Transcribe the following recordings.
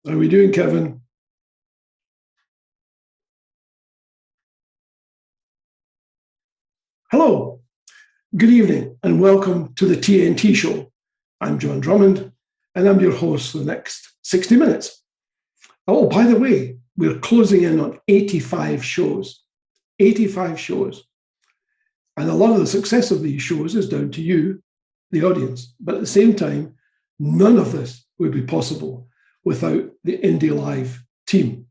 How are we doing, Kevin? Hello, good evening, and welcome to the TNT Show. I'm John Drummond, and I'm your host for the next 60 minutes. Oh, by the way, we're closing in on 85 shows. 85 shows. And a lot of the success of these shows is down to you, the audience. But at the same time, none of this would be possible without the Indie Live team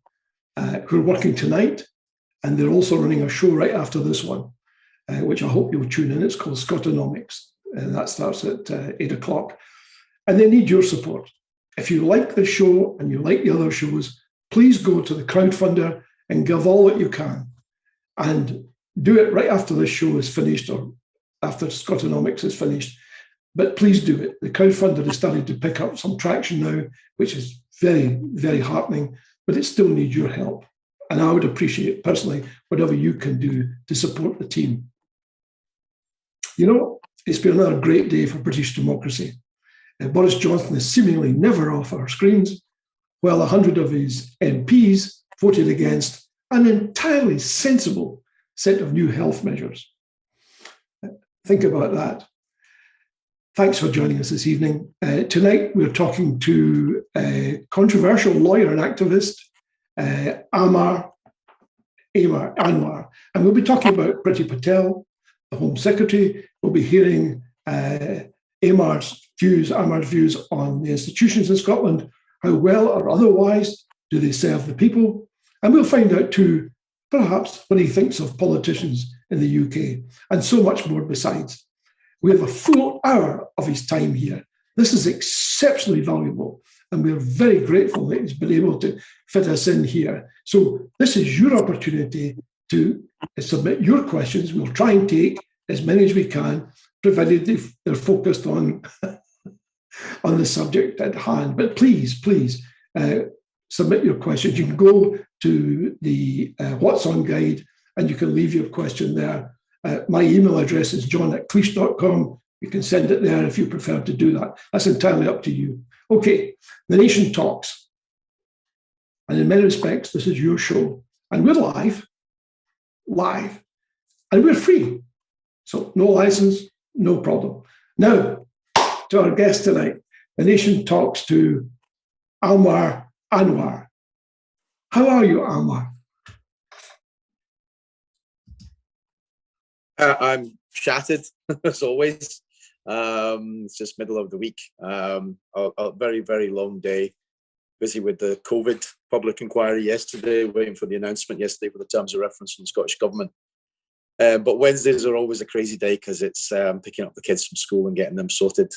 who are working tonight. And they're also running a show right after this one, which I hope you'll tune in. It's called Scotonomics. And that starts at 8 o'clock. And they need your support. If you like the show and you like the other shows, please go to the crowdfunder and give all that you can. And do it right after this show is finished or after Scotonomics is finished. But please do it. The crowdfunder is starting to pick up some traction now, which is very, very heartening, but it still needs your help. And I would appreciate personally whatever you can do to support the team. You know, it's been another great day for British democracy. Boris Johnson is seemingly never off our screens, while 100 of his MPs voted against an entirely sensible set of new health measures. Think about that. Thanks for joining us this evening. Tonight, we're talking to a controversial lawyer and activist, Aamer Anwar. And we'll be talking about Priti Patel, the Home Secretary. We'll be hearing Aamer's views on the institutions in Scotland. How well or otherwise do they serve the people? And we'll find out too, perhaps, what he thinks of politicians in the UK, and so much more besides. We have a full hour of his time here. This is exceptionally valuable, and we're very grateful that he's been able to fit us in here. So this is your opportunity to submit your questions. We'll try and take as many as we can, provided they're focused on, on the subject at hand. But please submit your questions. You can go to the What's On guide, and you can leave your question there. My email address is john@cleash.com. You can send it there if you prefer to do that. That's entirely up to you. Okay, the nation talks. And in many respects, this is your show. And we're live, and we're free. So no license, no problem. Now, to our guest tonight, the nation talks to Aamer Anwar. How are you, Aamer? I'm shattered, as always. It's just middle of the week. A very, very long day. Busy with the COVID public inquiry yesterday, waiting for the announcement yesterday for the terms of reference from the Scottish Government. But Wednesdays are always a crazy day because it's picking up the kids from school and getting them sorted.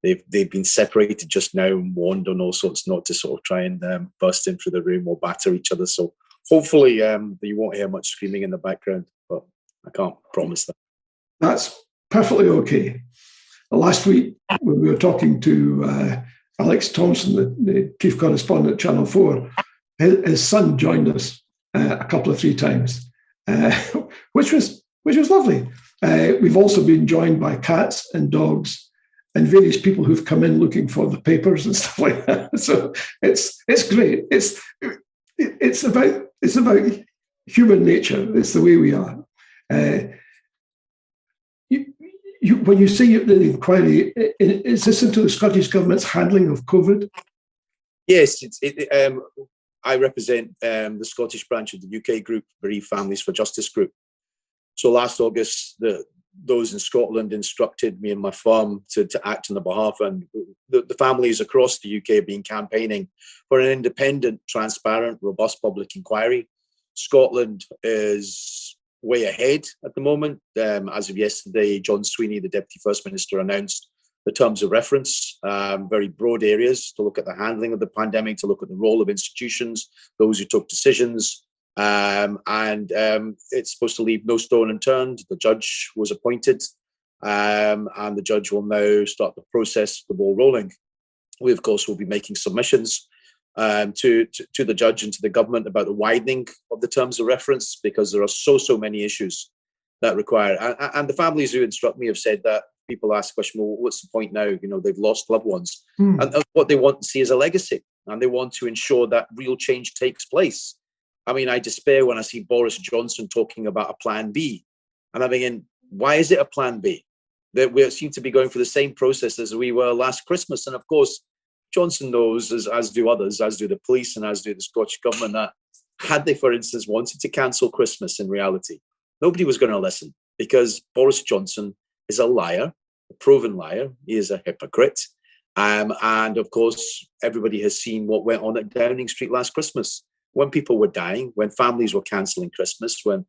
They've been separated just now and warned on all sorts not to sort of try and burst in through the room or batter each other. So hopefully you won't hear much screaming in the background, but I can't promise that. That's perfectly okay. Last week, when we were talking to Alex Thompson, the chief correspondent at Channel 4, his son joined us a couple of 3 times, which was lovely. We've also been joined by cats and dogs and various people who've come in looking for the papers and stuff like that. So it's great. It's about human nature. It's the way we are. When you say the inquiry, is this into the Scottish Government's handling of COVID? Yes, I represent the Scottish branch of the UK group, Bereaved Families for Justice Group. So last August, those in Scotland instructed me and my firm to act on their behalf, and the families across the UK have been campaigning for an independent, transparent, robust public inquiry. Scotland is way ahead at the moment. As of yesterday, John Sweeney, the Deputy First Minister, announced the terms of reference, very broad areas to look at the handling of the pandemic, to look at the role of institutions, those who took decisions, and it's supposed to leave no stone unturned. The judge was appointed, and the judge will now start the process, the ball rolling. We, of course, will be making submissions to the judge and to the government about the widening of the terms of reference, because there are so many issues that require, and the families who instruct me have said that people ask the question, well, what's the point now? You know, they've lost loved ones. And what they want to see is a legacy. and they want to ensure that real change takes place. I mean, I despair when I see Boris Johnson talking about a plan B. And I'm thinking, why is it a plan B? That we seem to be going through the same process as we were last Christmas. And of course, Johnson knows, as do others, as do the police and as do the Scottish government, that had they, for instance, wanted to cancel Christmas in reality, nobody was going to listen, because Boris Johnson is a liar, a proven liar. He is a hypocrite. And of course, everybody has seen what went on at Downing Street last Christmas, when people were dying, when families were cancelling Christmas, when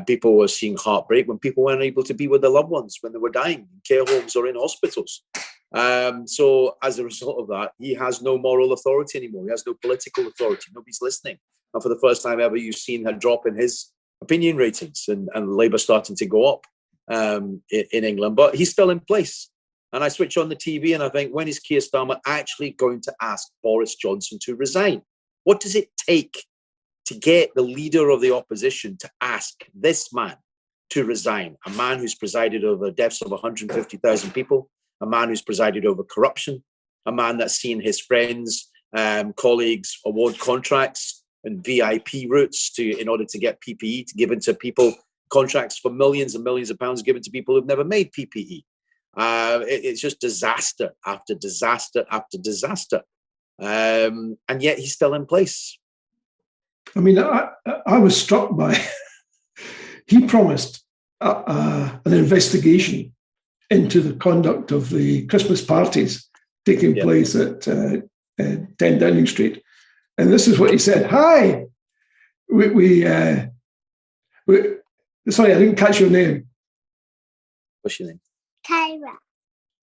people were seeing heartbreak, when people weren't able to be with their loved ones, when they were dying in care homes or in hospitals. So as a result of that, he has no moral authority anymore. He has no political authority. Nobody's listening. And for the first time ever, you've seen a drop in his opinion ratings, and Labour starting to go up in England. But he's still in place. And I switch on the TV and I think, when is Keir Starmer actually going to ask Boris Johnson to resign? What does it take to get the leader of the opposition to ask this man to resign? A man who's presided over the deaths of 150,000 people, a man who's presided over corruption, a man that's seen his friends, colleagues award contracts and VIP routes in order to get PPE to give into people, contracts for millions and millions of pounds given to people who've never made PPE. It's just disaster after disaster after disaster. And yet he's still in place. I mean, I was struck by, he promised an investigation into the conduct of the Christmas parties taking place at 10 Downing Street. And this is what he said. Hi, sorry, I didn't catch your name. What's your name? Kyra.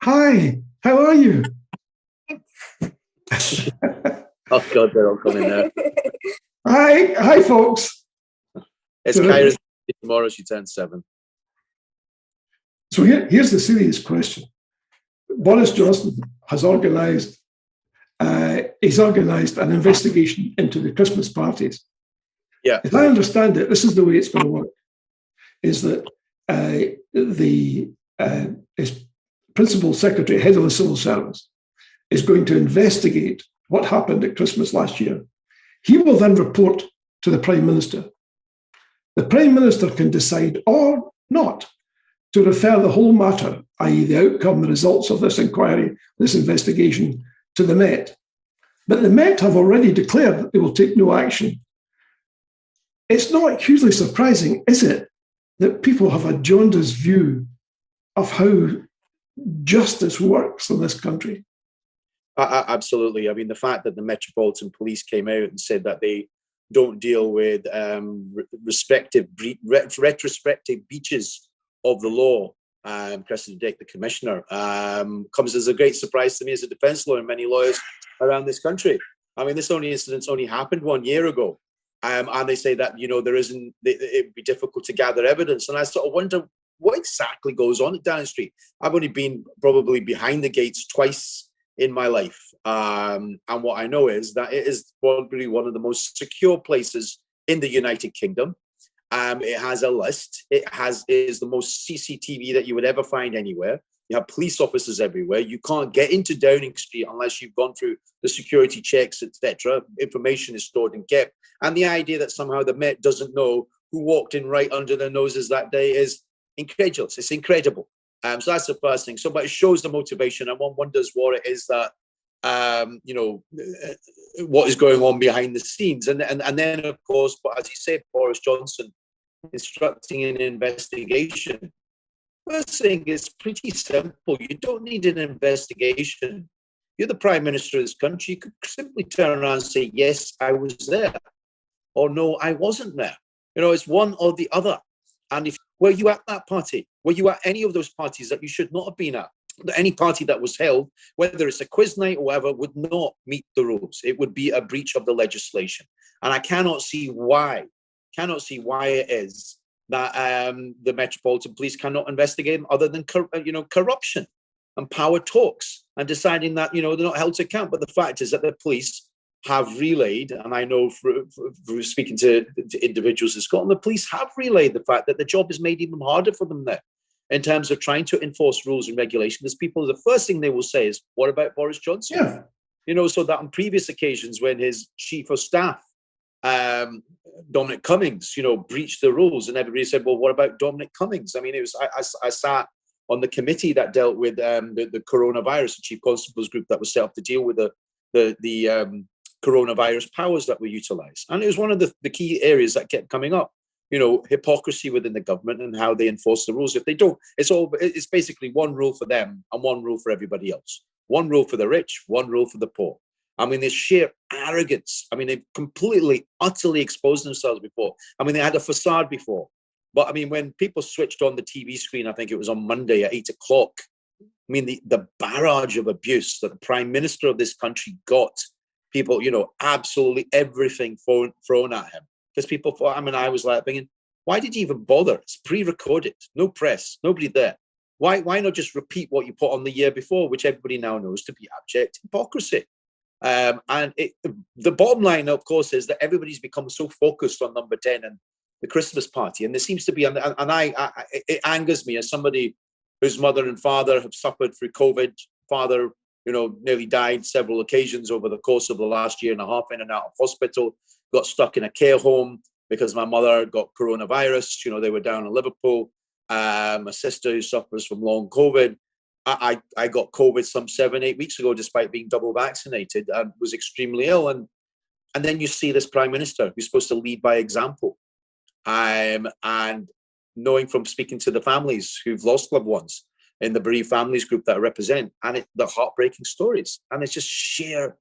Hi, how are you? Oh God, they're all coming now. Hi, folks. It's Kyra's tomorrow. She turns 7. So here's the serious question. Boris Johnson has organised an investigation into the Christmas parties. Yeah. As I understand it, this is the way it's going to work, is that his principal secretary, head of the civil service, is going to investigate what happened at Christmas last year. He will then report to the Prime Minister. The Prime Minister can decide or not to refer the whole matter, i.e. the outcome, the results of this inquiry, this investigation, to the Met. But the Met have already declared that they will take no action. It's not hugely surprising, is it, that people have a jaundiced view of how justice works in this country? Absolutely. I mean, the fact that the Metropolitan Police came out and said that they don't deal with retrospective breaches of the law, Cressida Dick, the Commissioner, comes as a great surprise to me as a defence lawyer and many lawyers around this country. I mean, this incident's only happened 1 year ago. And they say that, it'd be difficult to gather evidence. And I sort of wonder what exactly goes on at Downing Street. I've only been probably behind the gates twice in my life. And what I know is that it is probably one of the most secure places in the United Kingdom. It has a list. It is the most CCTV that you would ever find anywhere. You have police officers everywhere. You can't get into Downing Street unless you've gone through the security checks, etc. Information is stored and kept. And the idea that somehow the Met doesn't know who walked in right under their noses that day is incredulous. It's incredible. So that's the first thing. So, but it shows the motivation, and one wonders what it is that, what is going on behind the scenes. And then, of course, but as you said, Boris Johnson instructing an investigation. First thing is pretty simple. You don't need an investigation. You're the Prime Minister of this country. You could simply turn around and say, yes, I was there. Or no, I wasn't there. It's one or the other. And were you at that party? Were you at any of those parties that you should not have been at? Any party that was held, whether it's a quiz night or whatever, would not meet the rules. It would be a breach of the legislation. And I cannot see why it is that the Metropolitan Police cannot investigate them other than corruption and power talks and deciding that they're not held to account. But the fact is that the police have relayed, and I know through speaking to individuals in Scotland, the police have relayed the fact that the job is made even harder for them now in terms of trying to enforce rules and regulations. Because people, the first thing they will say is, what about Boris Johnson? Yeah. So that on previous occasions when his chief of staff, Dominic Cummings, breached the rules, and everybody said, well, what about Dominic Cummings? I mean, I sat on the committee that dealt with the coronavirus, the chief constables group that was set up to deal with the coronavirus powers that were utilized. And it was one of the key areas that kept coming up, hypocrisy within the government and how they enforce the rules. If they don't, it's basically one rule for them and one rule for everybody else. One rule for the rich, one rule for the poor. I mean, this sheer arrogance. I mean, they've completely, utterly exposed themselves before. I mean, they had a facade before. But I mean, when people switched on the TV screen, I think it was on Monday at 8 o'clock, I mean, the barrage of abuse that the Prime Minister of this country got, people, absolutely everything thrown at him. Because people thought, I was like thinking, why did you even bother? It's pre-recorded, no press, nobody there. Why not just repeat what you put on the year before, which everybody now knows to be abject hypocrisy? The bottom line, of course, is that everybody's become so focused on number 10 and the Christmas party. And there seems to be, it angers me as somebody whose mother and father have suffered through COVID. Father, nearly died several occasions over the course of the last year and a half, in and out of hospital, got stuck in a care home because my mother got coronavirus. They were down in Liverpool. My sister, who suffers from long COVID, I got COVID some 7-8 weeks ago, despite being double vaccinated, and was extremely ill. And then you see this Prime Minister who's supposed to lead by example. And knowing from speaking to the families who've lost loved ones in the bereaved families group that I represent, and the heartbreaking stories. And it's just sheer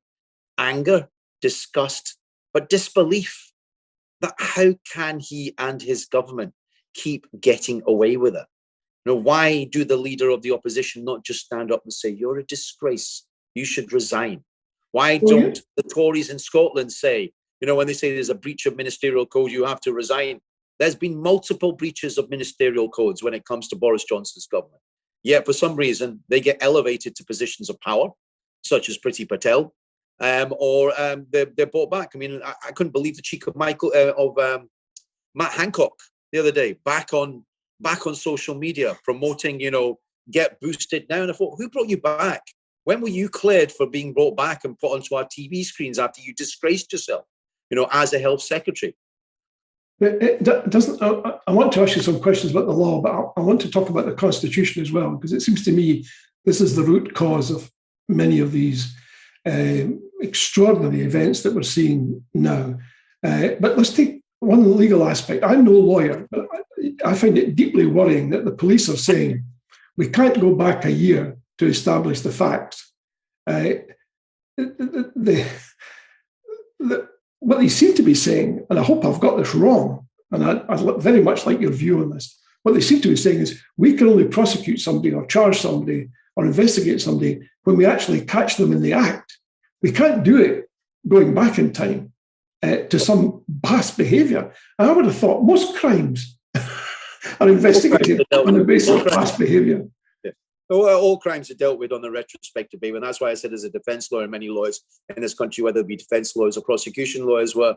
anger, disgust, but disbelief that how can he and his government keep getting away with it? Why do the leader of the opposition not just stand up and say, you're a disgrace, you should resign? Why don't the Tories in Scotland say, when they say there's a breach of ministerial code, you have to resign? There's been multiple breaches of ministerial codes when it comes to Boris Johnson's government. Yet for some reason, they get elevated to positions of power, such as Priti Patel, or they're brought back. I mean, I couldn't believe the cheek of Matt Hancock the other day, back on social media, promoting, get boosted now. And I thought, who brought you back? When were you cleared for being brought back and put onto our TV screens after you disgraced yourself, as a health secretary? It doesn't. I want to ask you some questions about the law, but I want to talk about the Constitution as well, because it seems to me this is the root cause of many of these extraordinary events that we're seeing now. But let's take one legal aspect. I'm no lawyer, but I find it deeply worrying that the police are saying we can't go back a year to establish the facts. What they seem to be saying, and I hope I've got this wrong, and I'd very much like your view on this, what they seem to be saying is we can only prosecute somebody or charge somebody or investigate somebody when we actually catch them in the act. We can't do it going back in time to some past behaviour. And I would have thought most crimes are investigated on the basis of past behaviour. All crimes are dealt with on a retrospective basis, and that's why I said, as a defence lawyer, many lawyers in this country, whether it be defence lawyers or prosecution lawyers, were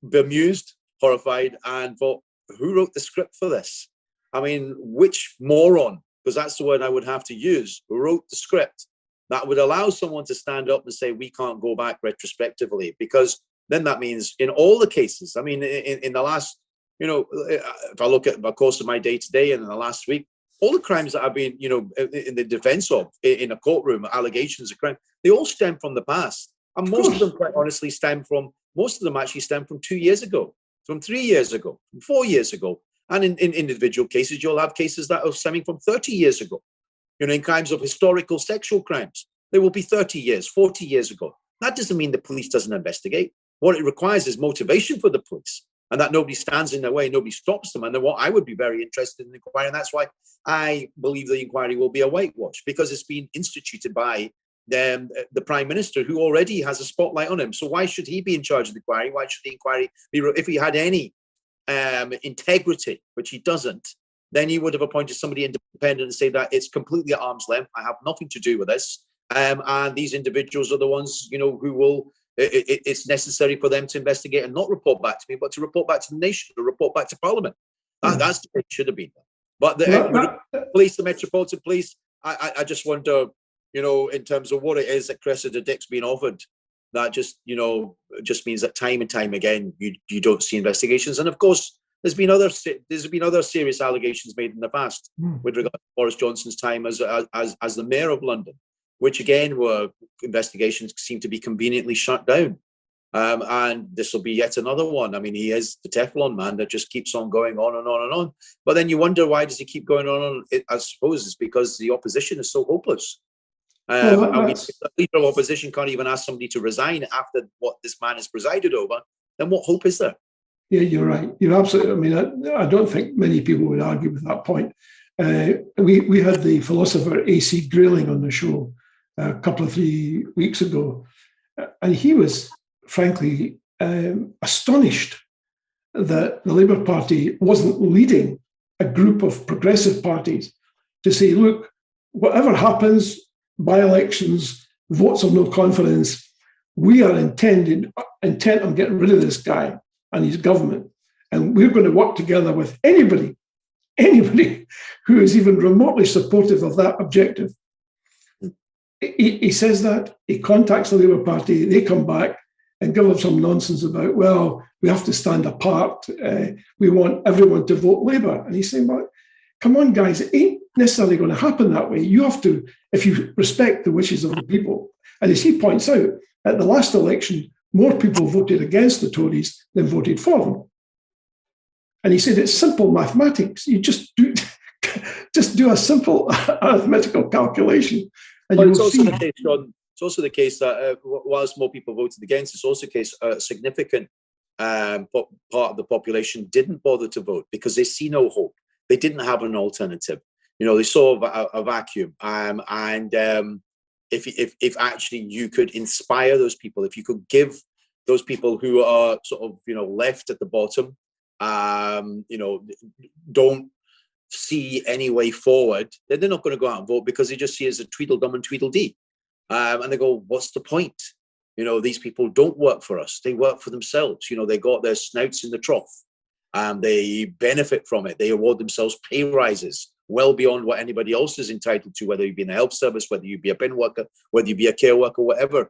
bemused, horrified, and thought, who wrote the script for this? I mean, which moron, because that's the word I would have to use, wrote the script that would allow someone to stand up and say, we can't go back retrospectively? Because then that means in all the cases, I mean, in the last, if I look at the course of my day today and in the last week, all the crimes that I've been, in the defense of in a courtroom, allegations of crime, they all stem from the past. And most of them, quite honestly, most of them actually stem from 2 years ago, from 3 years ago, from 4 years ago. And in individual cases, you'll have cases that are stemming from 30 years ago. In crimes of historical sexual crimes, they will be 30 years, 40 years ago. That doesn't mean the police doesn't investigate. What it requires is motivation for the police, and that nobody stands in their way, nobody stops them. And then what I would be very interested in inquiring, that's why I believe the inquiry will be a whitewash, because it's been instituted by the Prime Minister, who already has a spotlight on him. So why should he be in charge of the inquiry? Why should the inquiry be, if he had any integrity, which he doesn't, then he would have appointed somebody independent and say that it's completely at arm's length. I have nothing to do with this. And these individuals are the ones, who will, it's necessary for them to investigate and not report back to me, but to report back to the nation, or report back to Parliament. That's the way it should have been done. But the police, the Metropolitan Police, I just wonder, in terms of what it is that Cressida Dick's being offered, that just means that time and time again, you don't see investigations. And of course, there's been other serious allegations made in the past with regard to Boris Johnson's time as the mayor of London, which again were investigations seem to be conveniently shut down. And this will be yet another one. I mean, he is the Teflon man that just keeps on going on and on and on. But then you wonder, why does he keep going on? I suppose it's because the opposition is so hopeless. The leader of opposition can't even ask somebody to resign after what this man has presided over. Then what hope is there? Yeah, you're right. You're absolutely. I mean, I don't think many people would argue with that point. We had the philosopher A.C. Grayling on the show a couple of 3 weeks ago, and he was frankly astonished that the Labour Party wasn't leading a group of progressive parties to say, look, whatever happens, by-elections, votes of no confidence, we are intent on getting rid of this guy and his government. And we're going to work together with anybody who is even remotely supportive of that objective. He says that, he contacts the Labour Party, they come back and give him some nonsense about, well, we have to stand apart. We want everyone to vote Labour. And he's saying, well, come on, guys, it ain't necessarily going to happen that way. You have to, if you respect the wishes of the people. And as he points out, at the last election, more people voted against the Tories than voted for them. And he said it's simple mathematics. You just do a simple arithmetical calculation. And well, it's also the case that whilst more people voted against, it's also the case a significant part of the population didn't bother to vote because they see no hope. They didn't have an alternative. They saw a vacuum. If actually you could inspire those people, if you could give those people who are sort of left at the bottom, don't see any way forward, then they're not going to go out and vote because they just see it as a Tweedledum and Tweedledee. And they go, what's the point? These people don't work for us. They work for themselves. They got their snouts in the trough. They benefit from it. They award themselves pay rises well beyond what anybody else is entitled to, whether you be in a health service, whether you be a bin worker, whether you be a care worker, whatever,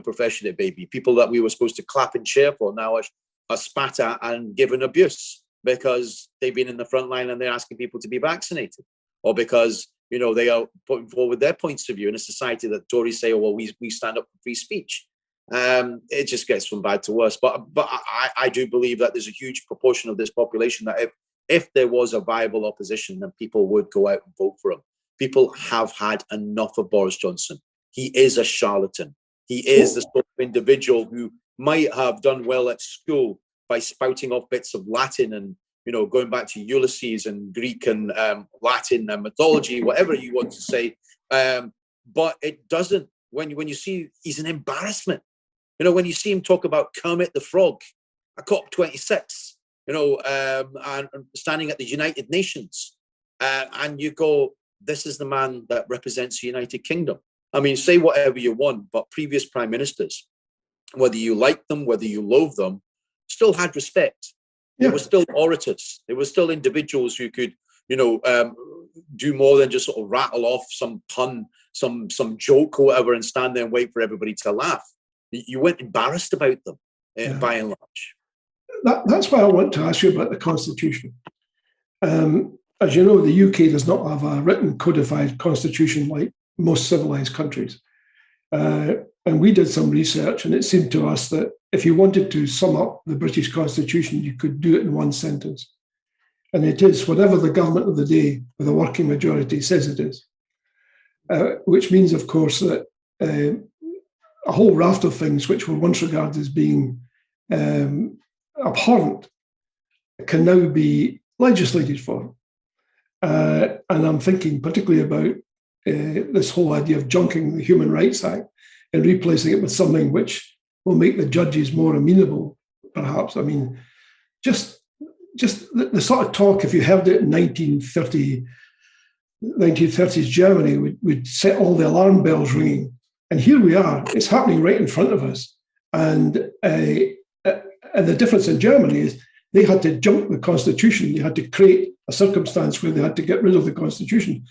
profession it may be. People that we were supposed to clap and cheer for now are spat at and given abuse because they've been in the front line and they're asking people to be vaccinated, or because they are putting forward their points of view in a society that Tories say, oh, well, we stand up for free speech. It just gets from bad to worse. But I do believe that there's a huge proportion of this population that if there was a viable opposition, then people would go out and vote for him. People have had enough of Boris Johnson. He is a charlatan. He is the sort of individual who might have done well at school by spouting off bits of Latin and going back to Ulysses and Greek and Latin and mythology, whatever you want to say. But it doesn't. When you see, he's an embarrassment. When you see him talk about Kermit the Frog, a COP26, and standing at the United Nations, and you go, this is the man that represents the United Kingdom. I mean, say whatever you want, but previous prime ministers, whether you like them, whether you loathe them, still had respect. Yeah. They were still orators. They were still individuals who could, do more than just sort of rattle off some pun, some joke or whatever, and stand there and wait for everybody to laugh. You weren't embarrassed about them, by and large. That's why I want to ask you about the Constitution. As you know, the UK does not have a written codified constitution like most civilized countries. And we did some research, and it seemed to us that if you wanted to sum up the British Constitution, you could do it in one sentence. And it is whatever the government of the day with a working majority says it is. Which means, of course, that a whole raft of things which were once regarded as being abhorrent can now be legislated for. And I'm thinking particularly about this whole idea of junking the Human Rights Act and replacing it with something which will make the judges more amenable, perhaps. I mean, just the sort of talk, if you heard it in 1930s Germany, would set all the alarm bells ringing. And here we are, it's happening right in front of us. And the difference in Germany is they had to junk the Constitution. They had to create a circumstance where they had to get rid of the Constitution.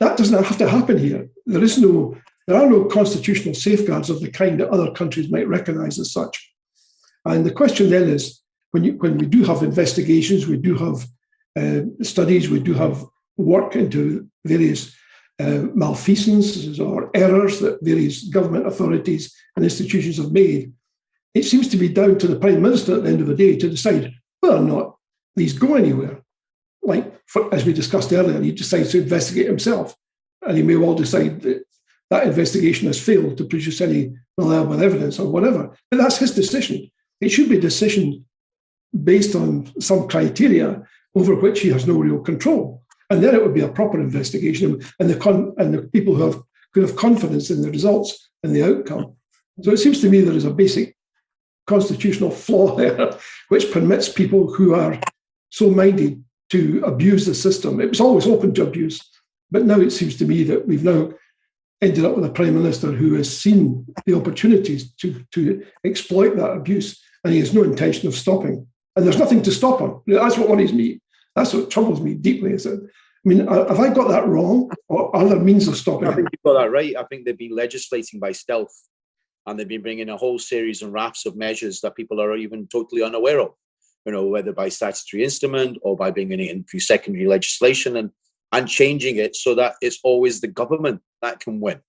That doesn't have to happen here. There is no there are no constitutional safeguards of the kind that other countries might recognise as such. And the question then is, when we do have investigations, we do have studies, we do have work into various malfeasances or errors that various government authorities and institutions have made, it seems to be down to the Prime Minister at the end of the day to decide whether or not these go anywhere. Like, as we discussed earlier, he decides to investigate himself, and he may well decide that that investigation has failed to produce any reliable evidence or whatever. But that's his decision. It should be a decision based on some criteria over which he has no real control. And then it would be a proper investigation, and the people who could have confidence in the results and the outcome. So it seems to me there is a basic constitutional flaw there, which permits people who are so minded to abuse the system. It was always open to abuse, but now it seems to me that we've now ended up with a Prime Minister who has seen the opportunities to exploit that abuse, and he has no intention of stopping. And there's nothing to stop him. That's what worries me. That's what troubles me deeply. Is that, I mean, have I got that wrong, or are there means of stopping I think him? you've got that right. I think they've been legislating by stealth, and they've been bringing a whole series and rafts of measures that people are even totally unaware of, whether by statutory instrument or by bringing it in through secondary legislation and changing it so that it's always the government that can win.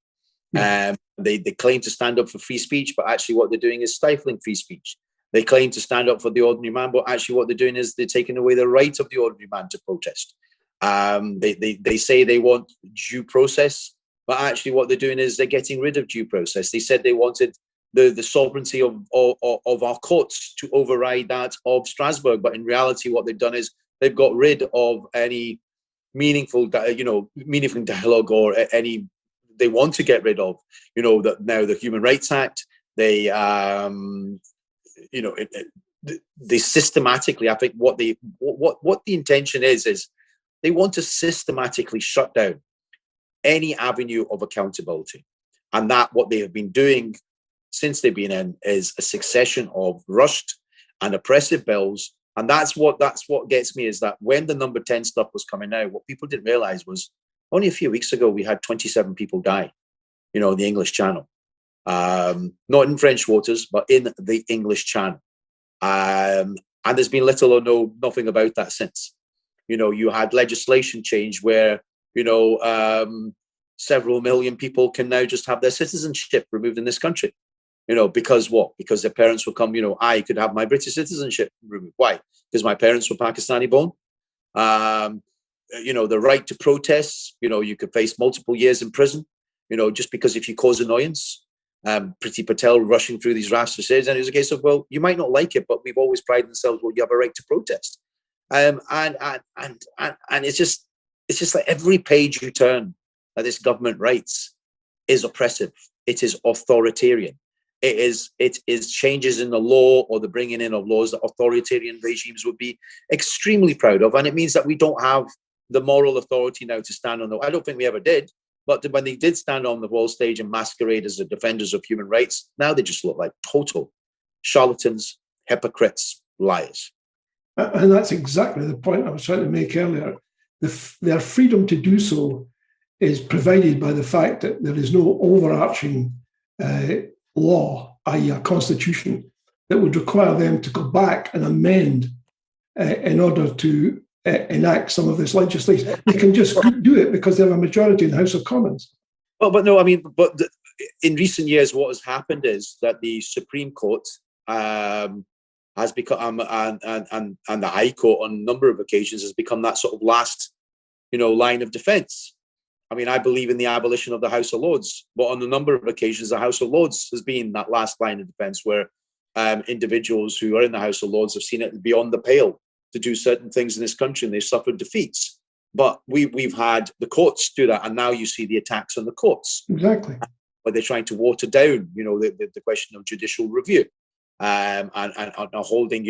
Yeah. They claim to stand up for free speech, but actually what they're doing is stifling free speech. They claim to stand up for the ordinary man, but actually what they're doing is they're taking away the right of the ordinary man to protest. They say they want due process, but actually what they're doing is they're getting rid of due process. They said they wanted the sovereignty of our courts to override that of Strasbourg, but in reality what they've done is they've got rid of any meaningful dialogue or any they want to get rid of. That now the Human Rights Act, they they systematically, I think what the intention is they want to systematically shut down any avenue of accountability. And that what they have been doing since they've been in is a succession of rushed and oppressive bills. And that's what gets me, is that when the number 10 stuff was coming out, what people didn't realize was only a few weeks ago, we had 27 people die, in the English Channel. Not in French waters, but in the English Channel. And there's been little or nothing about that since. You had legislation change where, several million people can now just have their citizenship removed in this country. Because what? Because their parents will come, I could have my British citizenship removed. Why? Because my parents were Pakistani born. The right to protest, you could face multiple years in prison, just because if you cause annoyance. Priti Patel rushing through these rafts of cities, and it was a case of, well, you might not like it, but we've always prided ourselves, well, you have a right to protest. And it's just like every page you turn that this government writes is oppressive. It is authoritarian. It is changes in the law or the bringing in of laws that authoritarian regimes would be extremely proud of. And it means that we don't have the moral authority now to stand on the, I don't think we ever did, but when they did stand on the world stage and masquerade as the defenders of human rights, now they just look like total charlatans, hypocrites, liars. And that's exactly the point I was trying to make earlier. Their freedom to do so is provided by the fact that there is no overarching law, i.e. a constitution, that would require them to go back and amend in order to enact some of this legislation. They can just do it because they have a majority in the House of Commons. Well, but no, I mean, in recent years, what has happened is that the Supreme Court has become, and the High Court on a number of occasions has become that sort of last, line of defence. I mean, I believe in the abolition of the House of Lords, but on a number of occasions, the House of Lords has been that last line of defence where individuals who are in the House of Lords have seen it beyond the pale to do certain things in this country, and they've suffered defeats. But we've had the courts do that, and now you see the attacks on the courts. Exactly. But they're trying to water down, the question of judicial review, and holding,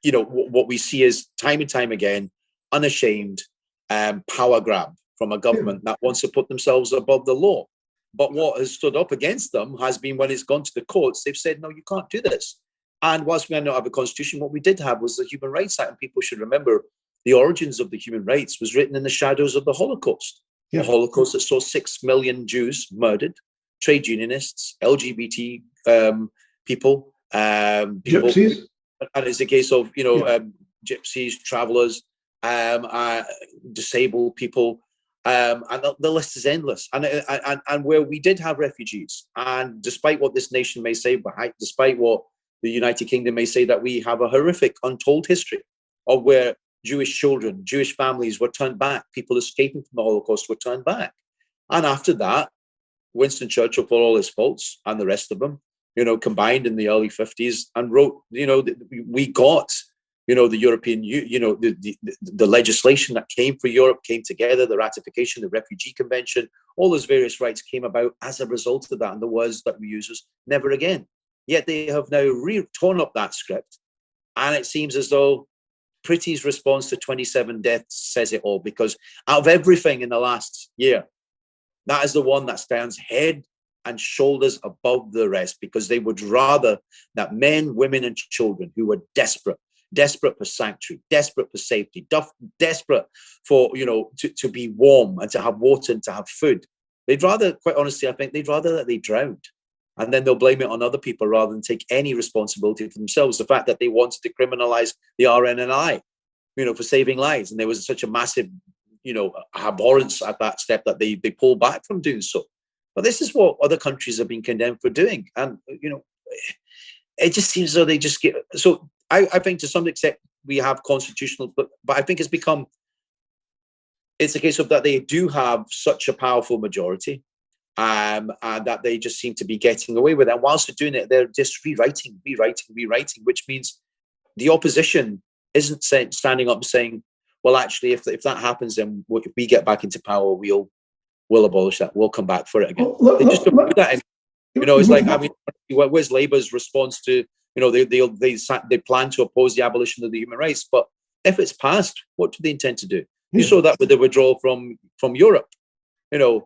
what we see is time and time again, unashamed power grab from a government that wants to put themselves above the law. But what has stood up against them has been when it's gone to the courts, they've said, no, you can't do this. And whilst we may not have a constitution, what we did have was the Human Rights Act. And people should remember the origins of the human rights was written in the shadows of the Holocaust. Yeah. A Holocaust that saw 6 million Jews murdered, trade unionists, LGBT people, Gypsies. and it's a case of, Yeah. gypsies, travelers, disabled people, and the list is endless. And where we did have refugees, and despite what this nation may say, despite what the United Kingdom may say, that we have a horrific, untold history of where Jewish children, Jewish families were turned back, people escaping from the Holocaust were turned back. And after that, Winston Churchill, for all his faults, and the rest of them, combined in the early 50s and wrote, we got, the European, the legislation that came for Europe came together, the ratification, the Refugee Convention, all those various rights came about as a result of that. And the words that we use is never again. Yet they have now torn up that script. And it seems as though Pretty's response to 27 deaths says it all, because out of everything in the last year, that is the one that stands head and shoulders above the rest, because they would rather that men, women, and children who were desperate for sanctuary, desperate for safety, desperate for, to be warm and to have water and to have food. They'd rather, quite honestly, I think they'd rather that they drowned. And then they'll blame it on other people rather than take any responsibility for themselves. The fact that they wanted to criminalize the RNNI, for saving lives. And there was such a massive, abhorrence at that step that they pulled back from doing so. But this is what other countries have been condemned for doing. And, it just seems as though they just get... So I think to some extent we have constitutional, but I think it's a case of that they do have such a powerful majority, and that they just seem to be getting away with it. And whilst they're doing it, they're just rewriting, which means the opposition isn't standing up and saying, well, actually, if that happens, then if we get back into power, we'll abolish that. We'll come back for it again. They just don't do that. It's like, where's Labour's response to, they plan to oppose the abolition of the human rights, but if it's passed, what do they intend to do? You saw that with the withdrawal from Europe. They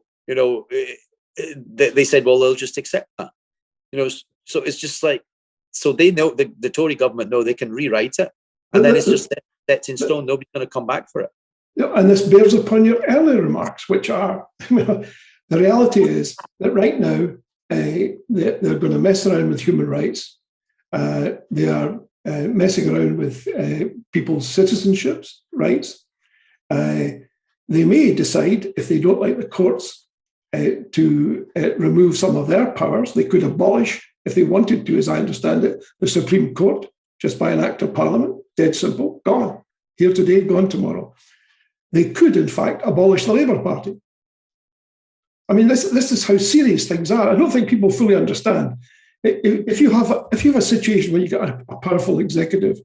said, well, they'll just accept that. So it's just like, so they know, the Tory government know they can rewrite it, and then it's just set in stone. Nobody's going to come back for it. And this bears upon your earlier remarks, which are, the reality is that right now they're going to mess around with human rights. They are messing around with people's citizenships rights. They may decide, if they don't like the courts, to remove some of their powers. They could abolish, if they wanted to, as I understand it, the Supreme Court just by an act of Parliament. Dead simple, gone. Here today, gone tomorrow. They could, in fact, abolish the Labour Party. I mean, this is how serious things are. I don't think people fully understand. If you have a situation where you get a powerful executive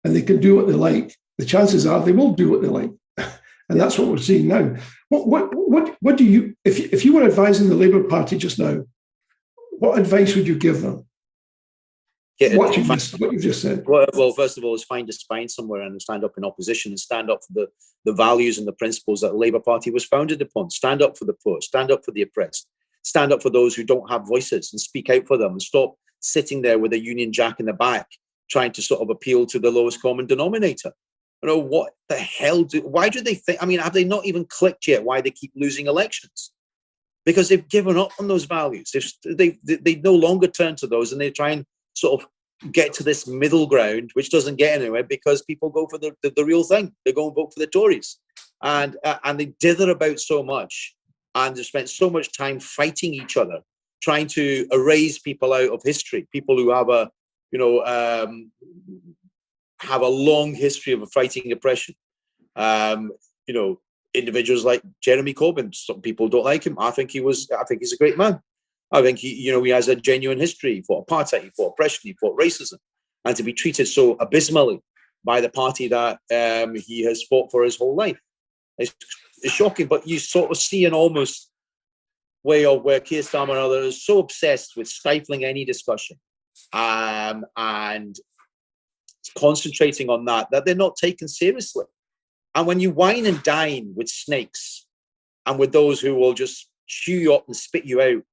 and they can do what they like, the chances are they will do what they like, and that's what we're seeing now. What do you, if you were advising the Labour Party just now, what advice would you give them? What you've just said. Well, first of all, is find a spine somewhere and stand up in opposition and stand up for the values and the principles that the Labour Party was founded upon. Stand up for the poor, stand up for the oppressed, stand up for those who don't have voices and speak out for them, and stop sitting there with a Union Jack in the back trying to sort of appeal to the lowest common denominator. What the hell why do they think, have they not even clicked yet why they keep losing elections? Because they've given up on those values. They no longer turn to those, and they try and sort of get to this middle ground, which doesn't get anywhere, because people go for the real thing. They go and vote for the Tories, and they dither about so much, and they spent so much time fighting each other, trying to erase people out of history, people who have a long history of fighting oppression. Individuals like Jeremy Corbyn. Some people don't like him. I think he's a great man. I think he has a genuine history. He fought apartheid, he fought oppression, he fought racism, and to be treated so abysmally by the party that he has fought for his whole life, it's shocking. But you sort of see an almost way of where Keir Starmer and others are so obsessed with stifling any discussion, and concentrating on that they're not taken seriously. And when you wine and dine with snakes and with those who will just chew you up and spit you out,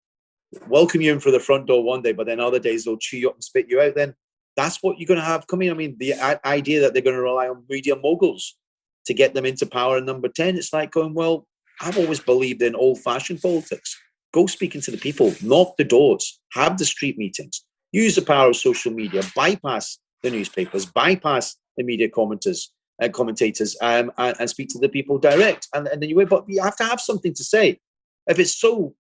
welcome you in for the front door one day, but then other days they'll chew you up and spit you out, then that's what you're going to have coming. The idea that they're going to rely on media moguls to get them into power in number 10, it's like going, well, I've always believed in old-fashioned politics. Go speaking to the people, knock the doors, have the street meetings, use the power of social media, bypass the newspapers, bypass the media commentators, and speak to the people direct. And then you win, but you have to have something to say. If it's so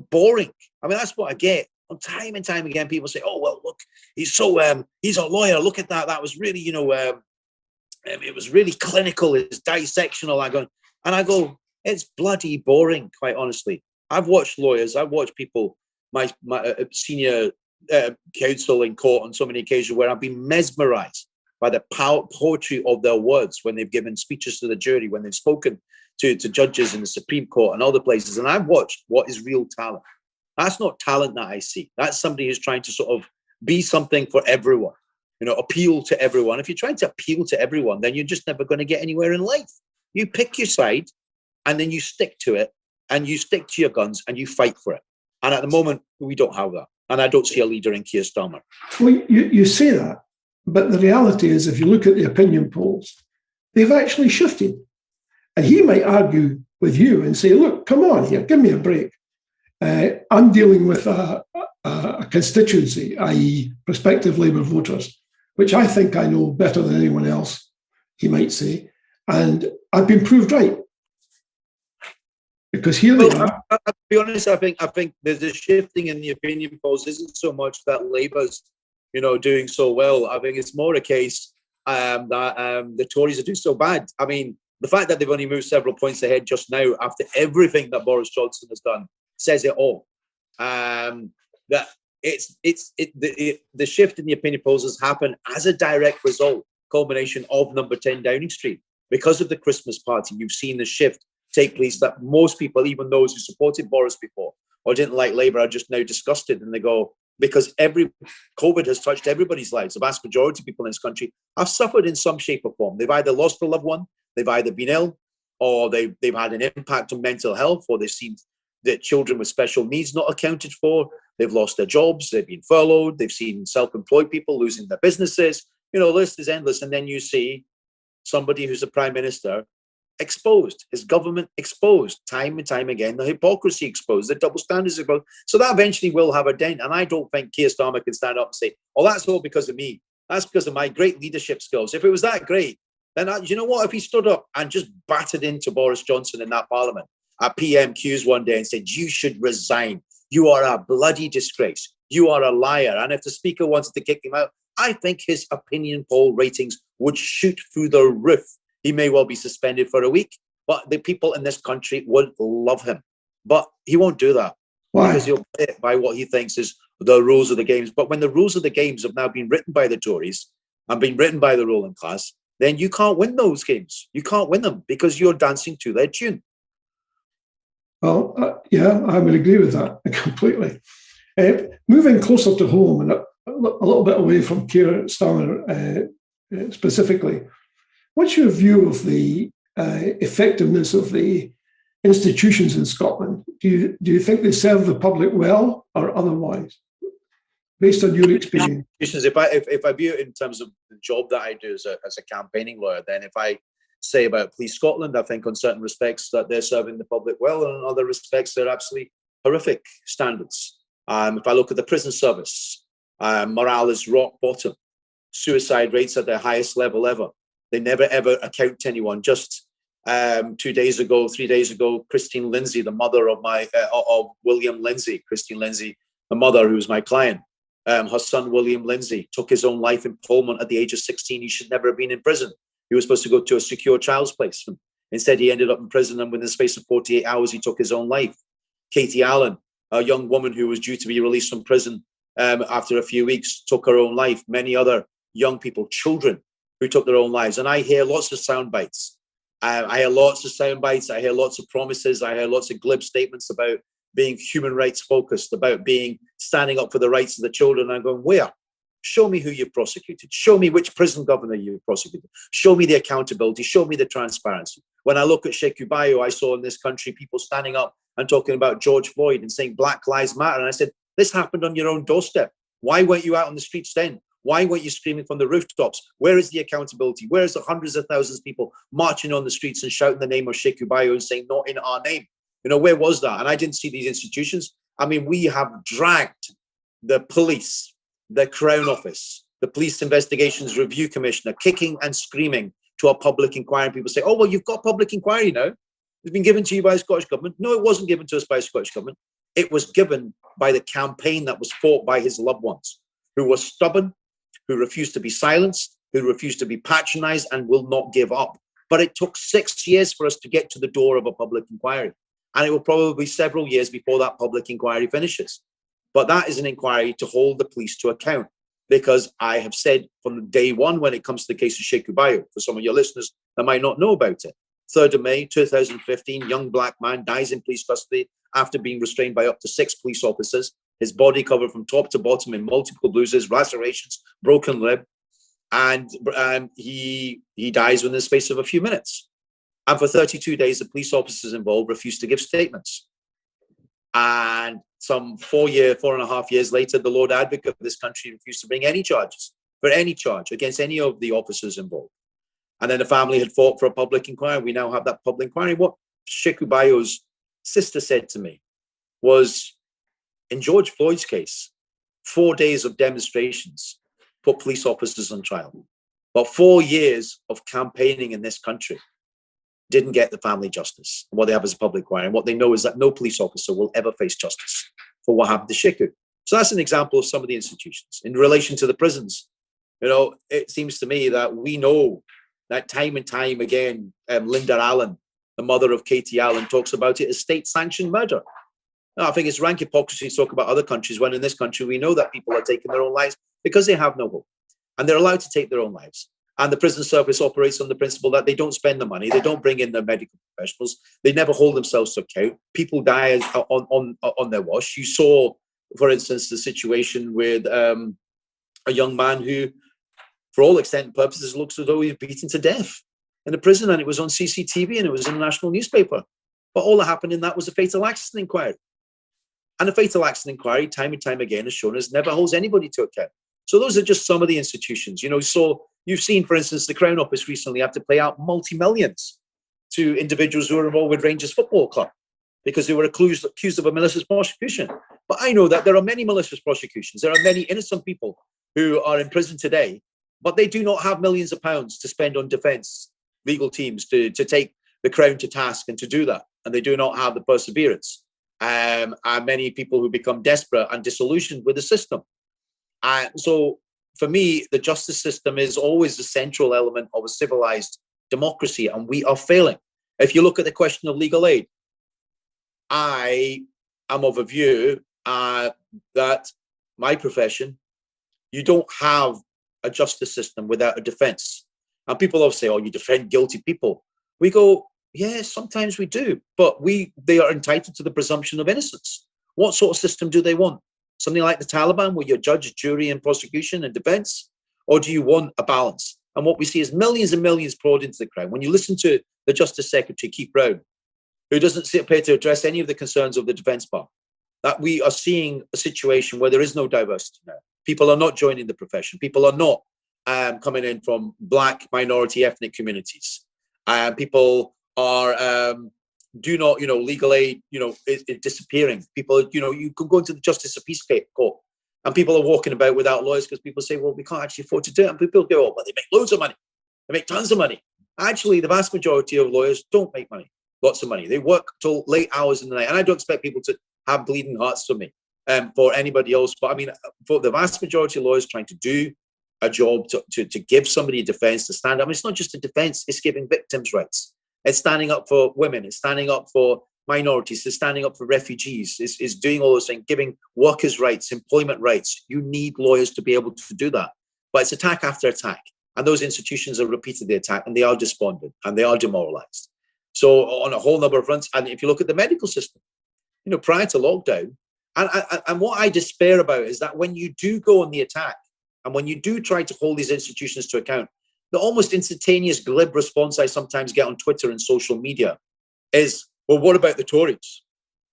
boring, I mean, that's what I get. Time and time again, people say, "Oh well, look, he's a lawyer. Look at that. That was really, it was really clinical. It's dissectional." I go, it's bloody boring, quite honestly. I've watched lawyers. I've watched people, my senior counsel in court on so many occasions where I've been mesmerized by the poetry of their words when they've given speeches to the jury, when they've spoken to judges in the Supreme Court and other places. And I've watched what is real talent. That's not talent that I see. That's somebody who's trying to sort of be something for everyone, appeal to everyone. If you're trying to appeal to everyone, then you're just never going to get anywhere in life. You pick your side and then you stick to it and you stick to your guns and you fight for it. And at the moment, we don't have that. And I don't see a leader in Keir Starmer. Well, you say that, but the reality is, if you look at the opinion polls, they've actually shifted. And he might argue with you and say, look, come on here, give me a break. I'm dealing with a constituency, i.e. prospective Labour voters, which I think I know better than anyone else, he might say. And I've been proved right. Because here they are. To be honest, I think there's a shifting in the opinion polls. Isn't so much that Labour's, doing so well. I think it's more a case that the Tories are doing so bad. I mean, the fact that they've only moved several points ahead just now after everything that Boris Johnson has done says it all. That the shift in the opinion polls has happened as a direct result, culmination of Number 10 Downing Street. Because of the Christmas party, you've seen the shift take place that most people, even those who supported Boris before or didn't like Labour, are just now disgusted. And they go, because COVID has touched everybody's lives. The vast majority of people in this country have suffered in some shape or form. They've either lost a loved one, they've either been ill, or they've had an impact on mental health, or they've seen that children with special needs not accounted for. They've lost their jobs, they've been furloughed, they've seen self-employed people losing their businesses. The list is endless. And then you see somebody who's the Prime Minister exposed, his government exposed time and time again, the hypocrisy exposed, the double standards exposed. So that eventually will have a dent. And I don't think Keir Starmer can stand up and say, oh, that's all because of me. That's because of my great leadership skills. If it was that great, then you know what? If he stood up and just battered into Boris Johnson in that parliament at PMQs one day and said, you should resign. You are a bloody disgrace. You are a liar. And if the speaker wanted to kick him out, I think his opinion poll ratings would shoot through the roof. He may well be suspended for a week, but the people in this country would love him. But he won't do that. Why? Because he'll play it by what he thinks is the rules of the games. But when the rules of the games have now been written by the Tories and been written by the ruling class, then you can't win those games. You can't win them because you're dancing to their tune. Well, yeah, I would agree with that completely. Moving closer to home and a little bit away from Keir Starmer specifically, what's your view of the effectiveness of the institutions in Scotland? Do you think they serve the public well or otherwise, based on your experience? If I view it in terms of the job that I do as a campaigning lawyer, then if I say about Police Scotland, I think on certain respects that they're serving the public well, and in other respects they're absolutely horrific standards. If I look at the prison service, morale is rock bottom. Suicide rates at their highest level ever. They never ever account to anyone. Just 3 days ago, Christine Lindsay, the mother of of William Lindsay, Christine Lindsay, the mother who's my client, her son William Lindsay took his own life in Pullman at the age of 16. He should never have been in prison. He was supposed to go to a secure child's placement. Instead, he ended up in prison, and within the space of 48 hours, he took his own life. Katie Allen, a young woman who was due to be released from prison after a few weeks, took her own life. Many other young people, children, who took their own lives. And I hear lots of sound bites. I hear lots of promises. I hear lots of glib statements about being human rights focused, about standing up for the rights of the children. I'm going, where? Show me who you've prosecuted. Show me which prison governor you've prosecuted. Show me the accountability. Show me the transparency. When I look at Sheikh Ubayo, I saw in this country people standing up and talking about George Floyd and saying Black Lives Matter. And I said, this happened on your own doorstep. Why weren't you out on the streets then? Why weren't you screaming from the rooftops? Where is the accountability? Where is the hundreds of thousands of people marching on the streets and shouting the name of Sheikh Ubayo and saying, not in our name? You know, where was that? And I didn't see these institutions. I mean, we have dragged the police, the Crown Office, the Police Investigations Review Commissioner, kicking and screaming to a public inquiry. People say, oh, well, you've got public inquiry now. It's been given to you by the Scottish Government. No, it wasn't given to us by the Scottish Government. It was given by the campaign that was fought by his loved ones, who were stubborn, who refused to be silenced, who refused to be patronized and will not give up. But it took 6 years for us to get to the door of a public inquiry. And it will probably be several years before that public inquiry finishes. But that is an inquiry to hold the police to account. Because I have said from day one, when it comes to the case of Sheikh Ubayo, for some of your listeners that might not know about it, 3rd of May 2015, young black man dies in police custody after being restrained by up to 6 police officers. His body covered from top to bottom in multiple bruises, lacerations, broken rib, and he dies within the space of a few minutes. And for 32 days, the police officers involved refused to give statements. And some 4.5 years later, the Lord Advocate of this country refused to bring any charges for any charge against any of the officers involved. And then the family had fought for a public inquiry. We now have that public inquiry. What Sheikh Ubayo's sister said to me was, in George Floyd's case, 4 days of demonstrations put police officers on trial. But 4 years of campaigning in this country didn't get the family justice. What they have is a public inquiry. And what they know is that no police officer will ever face justice for what happened to Sheikh. So that's an example of some of the institutions. In relation to the prisons, you know, it seems to me that we know that time and time again, Linda Allen, the mother of Katie Allen, talks about it as state-sanctioned murder. Now, I think it's rank hypocrisy to talk about other countries when in this country we know that people are taking their own lives because they have no hope. And they're allowed to take their own lives. And the prison service operates on the principle that they don't spend the money, they don't bring in their medical professionals, they never hold themselves to account. People die on their wash. You saw, for instance, the situation with a young man who, for all extent and purposes, looks as though he was beaten to death in a prison, and it was on CCTV and it was in a national newspaper. But all that happened in that was a fatal accident inquiry. And a fatal accident inquiry, time and time again, has shown us never holds anybody to account. So those are just some of the institutions, you know. So you've seen, for instance, the Crown Office recently have to pay out multi-millions to individuals who are involved with Rangers Football Club because they were accused of a malicious prosecution. But I know that there are many malicious prosecutions. There are many innocent people who are in prison today, but they do not have millions of pounds to spend on defence legal teams to take the Crown to task and to do that. And they do not have the perseverance. And many people who become desperate and disillusioned with the system. So for me, the justice system is always the central element of a civilized democracy, and we are failing. If you look at the question of legal aid, I am of a view that my profession, you don't have a justice system without a defense. And people always say, oh, you defend guilty people. We go, yes, sometimes we do, but they are entitled to the presumption of innocence. What sort of system do they want? Something like the Taliban, where you're judge, jury, and prosecution and defense? Or do you want a balance? And what we see is millions and millions poured into the Crown. When you listen to the Justice Secretary, Keith Brown, who doesn't appear to address any of the concerns of the defence bar, that we are seeing a situation where there is no diversity now. People are not joining the profession. People are not coming in from black minority ethnic communities. People are legal aid, is disappearing. People, you could go into the Justice of Peace Court and people are walking about without lawyers because people say, well, we can't actually afford to do it. And people go, oh, well, they make loads of money. They make tons of money. Actually, the vast majority of lawyers don't make money, lots of money. They work till late hours in the night. And I don't expect people to have bleeding hearts for me, for anybody else. But I mean, for the vast majority of lawyers trying to do a job to give somebody a defense, to stand up. I mean, it's not just a defense, it's giving victims rights. It's standing up for women. It's standing up for minorities. It's standing up for refugees. It's doing all those things, giving workers' rights, employment rights. You need lawyers to be able to do that. But it's attack after attack. And those institutions are repeatedly attacked, and they are despondent, and they are demoralized. So on a whole number of fronts, and if you look at the medical system, prior to lockdown, and what I despair about is that when you do go on the attack, and when you do try to hold these institutions to account, the almost instantaneous glib response I sometimes get on Twitter and social media is, well, what about the Tories?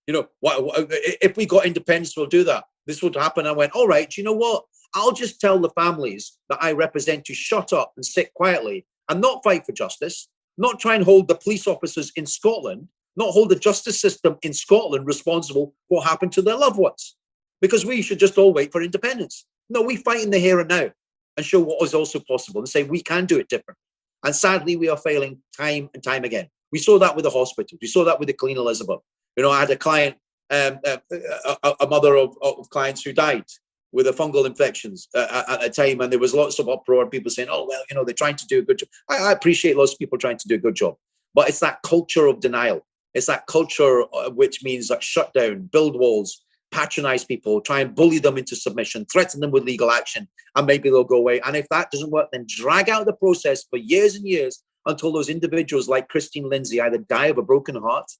If we got independence, we'll do that. This would happen. I went, all right, do you know what? I'll just tell the families that I represent to shut up and sit quietly and not fight for justice, not try and hold the police officers in Scotland, not hold the justice system in Scotland responsible for what happened to their loved ones. Because we should just all wait for independence. No, we fight in the here and now and show what is also possible and say we can do it different. And sadly, we are failing time and time again. We saw that with the hospitals. We saw that with the Queen Elizabeth. You know, I had a client, a mother of clients who died with a fungal infections at a time, and there was lots of uproar, people saying, oh, well, you know, they're trying to do a good job. I appreciate lots of people trying to do a good job, but it's that culture of denial. It's that culture which means that shut down, build walls, patronize people, try and bully them into submission, threaten them with legal action, and maybe they'll go away. And if that doesn't work, then drag out the process for years and years until those individuals like Christine Lindsay either die of a broken heart,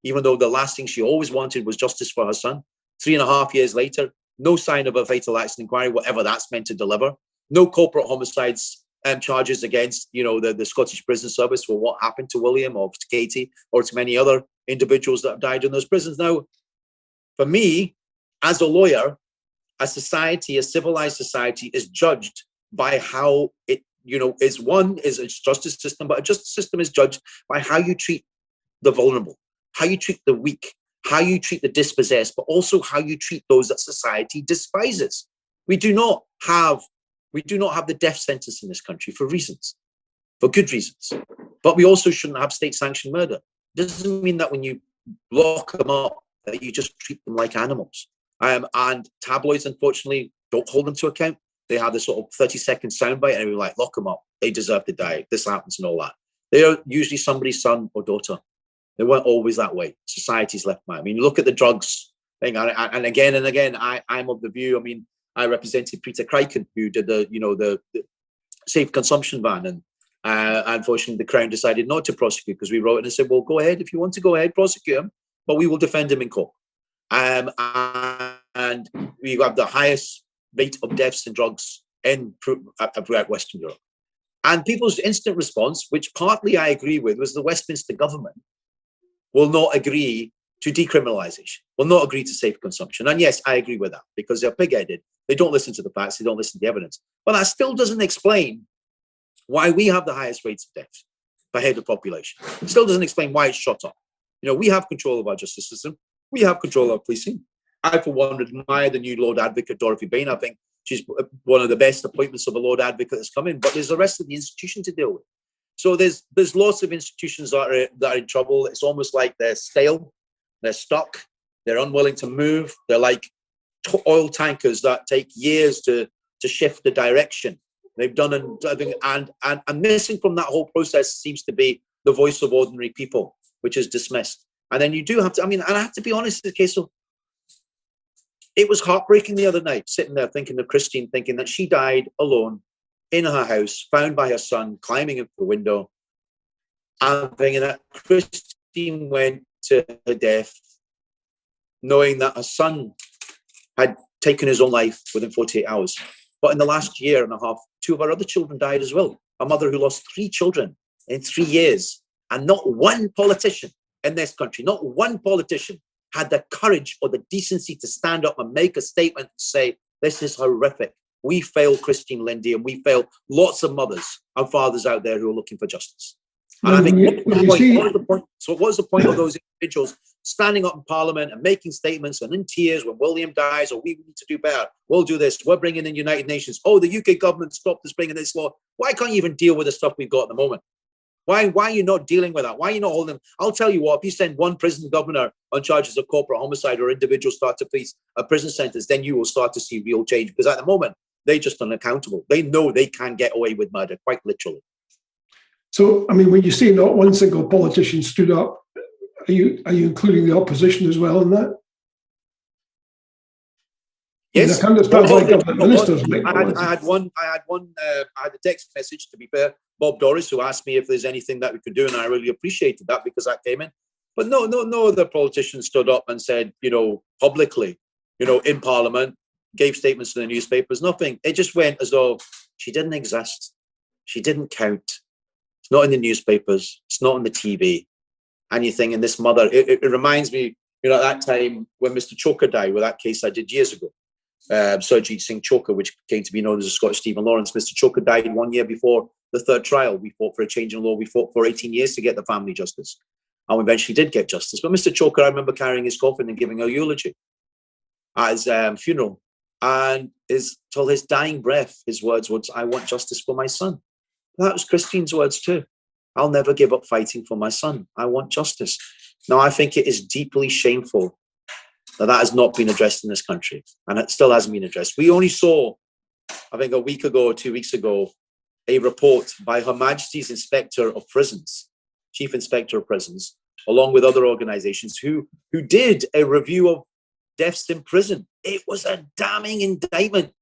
even though the last thing she always wanted was justice for her son. 3.5 years later, no sign of a fatal accident inquiry, whatever that's meant to deliver. No corporate homicides charges against, you know, the Scottish Prison Service for what happened to William or to Katie or to many other individuals that have died in those prisons. Now, for me, as a lawyer, a society, a civilized society, is judged by how it, you know, is a justice system, but a justice system is judged by how you treat the vulnerable, how you treat the weak, how you treat the dispossessed, but also how you treat those that society despises. We do not have the death sentence in this country for reasons, for good reasons. But we also shouldn't have state-sanctioned murder. It doesn't mean that when you lock them up, that you just treat them like animals. And tabloids, unfortunately, don't hold them to account. They have this sort of 30-second soundbite, and we're like, lock them up. They deserve to die. This happens and all that. They are usually somebody's son or daughter. They weren't always that way. Society's left behind. I mean, look at the drugs thing. And again, I'm of the view, I mean, I represented Peter Crichton, who did the safe consumption ban. And unfortunately, the Crown decided not to prosecute because we wrote it and said, well, go ahead. If you want to go ahead, prosecute him, but we will defend him in court. And we have the highest rate of deaths in drugs throughout Western Europe. And people's instant response, which partly I agree with, was the Westminster government will not agree to decriminalisation, will not agree to safe consumption. And yes, I agree with that because they're pig-headed. They don't listen to the facts. They don't listen to the evidence. But that still doesn't explain why we have the highest rates of death per head of population. It still doesn't explain why it's shot up. You know, we have control of our justice system. We have control of our policing. I, for one, admire the new Lord Advocate, Dorothy Bain. I think she's one of the best appointments of a Lord Advocate that's come in. But there's the rest of the institution to deal with. So there's lots of institutions that are in trouble. It's almost like they're stale, they're stuck, they're unwilling to move. They're like oil tankers that take years to shift the direction. They've done, and missing from that whole process seems to be the voice of ordinary people, which is dismissed. And then you do have to, I mean, and I have to be honest, in the case of, it was heartbreaking the other night, sitting there thinking of Christine, thinking that she died alone in her house, found by her son, climbing into the window, and thinking that Christine went to her death, knowing that her son had taken his own life within 48 hours. But in the last year and a half, 2 of her other children died as well. A mother who lost 3 children in 3 years. And not one politician in this country, not one politician had the courage or the decency to stand up and make a statement and say, this is horrific. We fail Christine Lindsay, and we fail lots of mothers and fathers out there who are looking for justice. And I think, what was the point? So what was the point of those individuals standing up in Parliament and making statements and in tears when William dies, or we need to do better, we'll do this, we're bringing in United Nations, oh, the UK government stopped us bringing this law. Why can't you even deal with the stuff we've got at the moment? Why are you not dealing with that? Why are you not holding them? I'll tell you what, if you send one prison governor on charges of corporate homicide, or individuals start to face a prison sentence, then you will start to see real change. Because at the moment, they're just unaccountable. They know they can get away with murder, quite literally. So, I mean, when you say not one single politician stood up, are you including the opposition as well in that? Yes. I understand why government ministers make I had a text message, to be fair, Bob Doris, who asked me if there's anything that we could do, and I really appreciated that because that came in. But no other politician stood up and said, publicly, in Parliament, gave statements to the newspapers, nothing. It just went as though she didn't exist. She didn't count. It's not in the newspapers. It's not on the TV. And you think, and this mother, it reminds me, at that time when Mr. Choker died, with that case I did years ago. Surjit Singh Chokha, which came to be known as the Scottish Stephen Lawrence. Mr. Chokha died 1 year before the third trial. We fought for a change in law. We fought for 18 years to get the family justice. And we eventually did get justice. But Mr. Chokha, I remember carrying his coffin and giving a eulogy at his funeral. And till his dying breath, his words was, "I want justice for my son." That was Christine's words too. "I'll never give up fighting for my son. I want justice." Now, I think it is deeply shameful that has not been addressed in this country, and it still hasn't been addressed. We only saw, I think a week ago or 2 weeks ago, a report by Her Majesty's Inspector of Prisons, Chief Inspector of Prisons, along with other organisations who did a review of deaths in prison. It was a damning indictment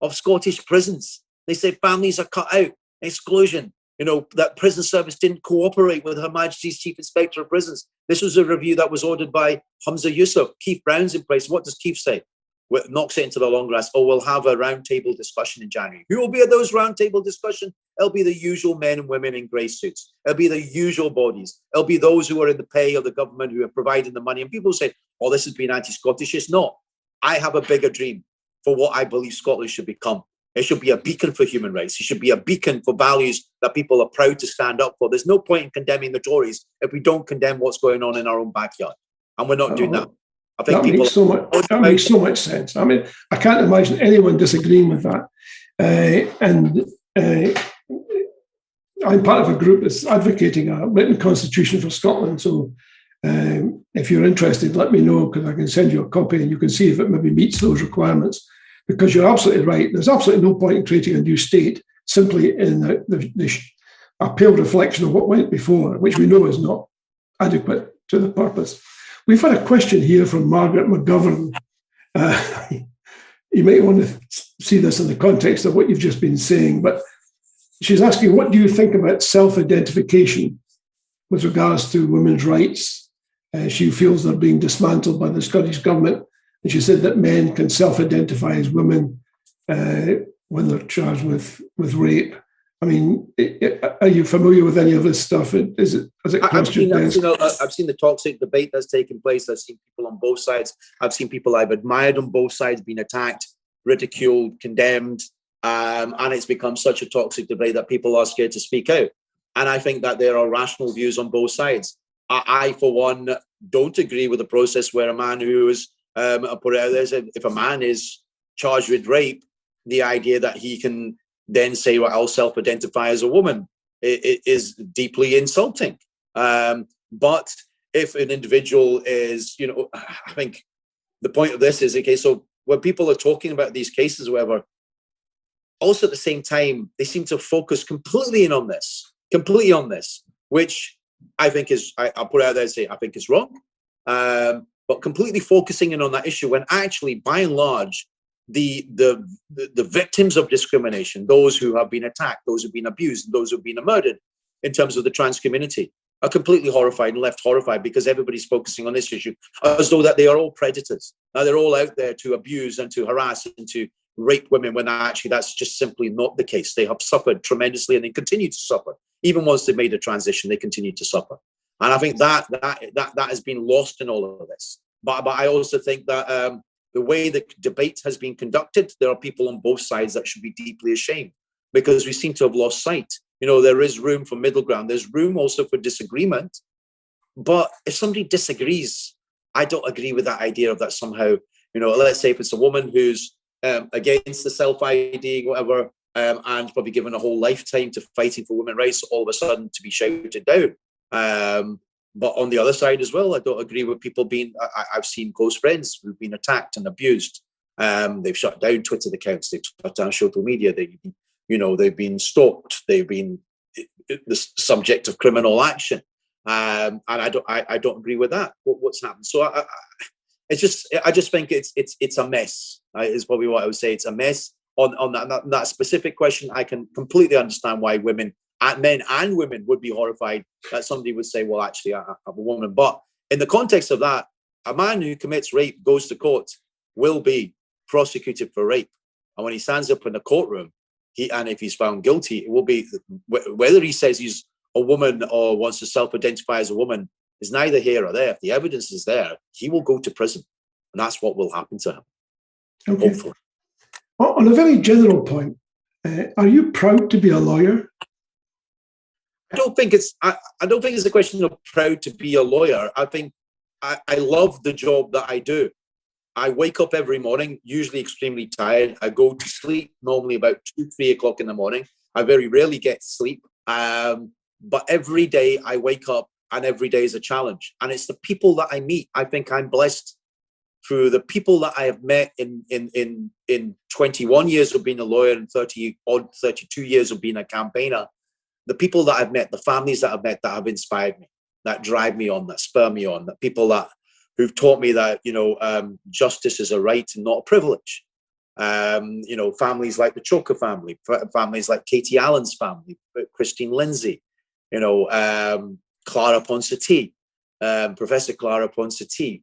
of Scottish prisons. They said families are cut out, exclusion, that prison service didn't cooperate with Her Majesty's Chief Inspector of Prisons. This was a review that was ordered by Humza Yousaf. Keith Brown's in place. What does Keith say? Well, knocks it into the long grass. "Oh, we'll have a roundtable discussion in January." Who will be at those roundtable discussions? It'll be the usual men and women in grey suits. It'll be the usual bodies. It'll be those who are in the pay of the government, who are providing the money. And people say, "Oh, this has been anti-Scottish." It's not. I have a bigger dream for what I believe Scotland should become. It should be a beacon for human rights. It should be a beacon for values that people are proud to stand up for. There's no point in condemning the Tories if we don't condemn what's going on in our own backyard. And we're not doing that. I think that makes so much sense. I mean, I can't imagine anyone disagreeing with that. I'm part of a group that's advocating a written constitution for Scotland. So if you're interested, let me know, because I can send you a copy and you can see if it maybe meets those requirements. Because you're absolutely right. There's absolutely no point in creating a new state simply in a pale reflection of what went before, which we know is not adequate to the purpose. We've had a question here from Margaret McGovern. You might want to see this in the context of what you've just been saying, but she's asking, what do you think about self-identification with regards to women's rights? She feels they're being dismantled by the Scottish government. And she said that men can self-identify as women when they're charged with rape. I mean, are you familiar with any of this stuff? Has it crossed your desk? I've seen the toxic debate that's taken place. I've seen people on both sides. I've seen people I've admired on both sides being attacked, ridiculed, condemned, and it's become such a toxic debate that people are scared to speak out. And I think that there are rational views on both sides. I for one, don't agree with the process where a man who is I'll put it out there, if a man is charged with rape, the idea that he can then say, "Well, I'll self-identify as a woman," it is deeply insulting. But if an individual is, I think the point of this is, okay, so when people are talking about these cases, or whatever, also at the same time, they seem to focus completely on this, which I think is, I'll put it out there and say, I think is wrong. But completely focusing in on that issue when actually, by and large, the victims of discrimination, those who have been attacked, those who've been abused, those who've been murdered, in terms of the trans community, are completely horrified and left horrified because everybody's focusing on this issue as though that they are all predators. Now they're all out there to abuse and to harass and to rape women, when actually that's just simply not the case. They have suffered tremendously and they continue to suffer. Even once they've made a transition, they continue to suffer. And I think that has been lost in all of this. But I also think that the way the debate has been conducted, there are people on both sides that should be deeply ashamed, because we seem to have lost sight. There is room for middle ground. There's room also for disagreement. But if somebody disagrees, I don't agree with that idea of that somehow, let's say if it's a woman who's against the self-ID, whatever, and probably given a whole lifetime to fighting for women's rights, all of a sudden to be shouted down. But on the other side as well, I don't agree with people being, I've seen close friends who've been attacked and abused. They've shut down Twitter accounts, they've shut down social media, they've been stalked, they've been the subject of criminal action. And I don't agree with that, what's happened. So I just think it's a mess, is probably what I would say. It's a mess. On that specific question, I can completely understand why men and women would be horrified that somebody would say, well, actually, I'm a woman. But in the context of that, a man who commits rape, goes to court, will be prosecuted for rape. And when he stands up in the courtroom, and if he's found guilty, it will be, whether he says he's a woman or wants to self-identify as a woman, is neither here or there. If the evidence is there, he will go to prison. And that's what will happen to him. Okay. Hopefully. On a very general point, are you proud to be a lawyer? I don't think it's a question of proud to be a lawyer. I think I love the job that I do. I wake up every morning, usually extremely tired. I go to sleep normally about 2-3 o'clock in the morning. I very rarely get sleep. But every day I wake up and every day is a challenge. And it's the people that I meet. I think I'm blessed through the people that I have met in 21 years of being a lawyer and 32 years of being a campaigner. The people that I've met, the families that I've met that have inspired me, that drive me on, that spur me on, that people who've taught me that, justice is a right and not a privilege. Families like the Choker family, families like Katie Allen's family, Christine Lindsay, Clara Ponsati, Professor Clara Ponsati,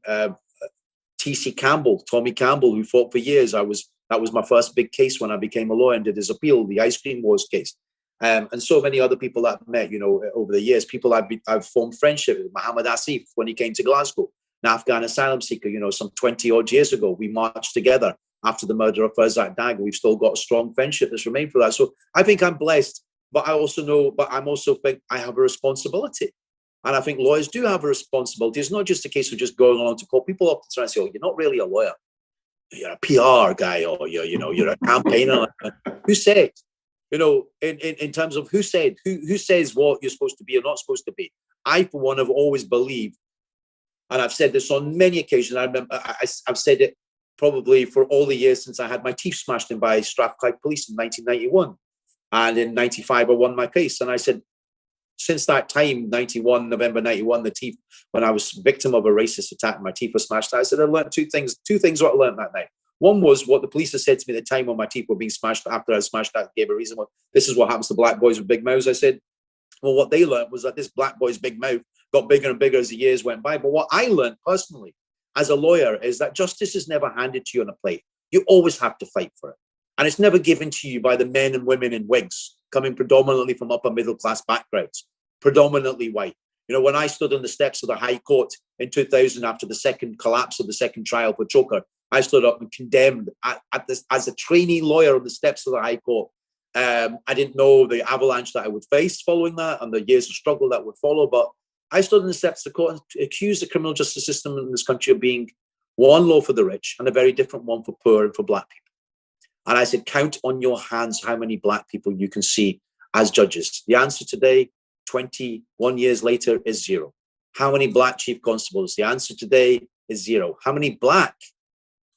T.C. Campbell, Tommy Campbell, who fought for years. That was my first big case when I became a lawyer and did his appeal, the Ice Cream Wars case. And so many other people that I've met, over the years, people I've formed friendship with. Mohammed Asif, when he came to Glasgow, an Afghan asylum seeker, some 20 odd years ago, we marched together after the murder of Farzak Dag. We've still got a strong friendship that's remained for that. So I think I'm blessed, but I also think I have a responsibility. And I think lawyers do have a responsibility. It's not just a case of just going on to court. People often try to say, "Oh, you're not really a lawyer. You're a PR guy, or you're a campaigner." Who said? In terms of who says what you're supposed to be or not supposed to be. I, for one, have always believed, and I've said this on many occasions. I remember I've said it probably for all the years since I had my teeth smashed in by Strathclyde Police in 1991, and in '95 I won my case. And I said, since that time, November 91, when I was victim of a racist attack, my teeth were smashed. I said I learned two things what I learned that night. One was what the police had said to me at the time when my teeth were being smashed. After I smashed that, gave a reason. Well, this is what happens to black boys with big mouths. I said, well, what they learned was that this black boy's big mouth got bigger and bigger as the years went by. But what I learned personally as a lawyer is that justice is never handed to you on a plate. You always have to fight for it. And it's never given to you by the men and women in wigs coming predominantly from upper middle class backgrounds, predominantly white. When I stood on the steps of the High Court in 2000 after the second collapse of the second trial for Choker, I stood up and condemned as a trainee lawyer on the steps of the High Court. I didn't know the avalanche that I would face following that and the years of struggle that would follow, but I stood on the steps of the court and accused the criminal justice system in this country of being one law for the rich and a very different one for poor and for black people. And I said, count on your hands how many black people you can see as judges. The answer today, 21 years later, is zero. How many black chief constables? The answer today is zero. How many black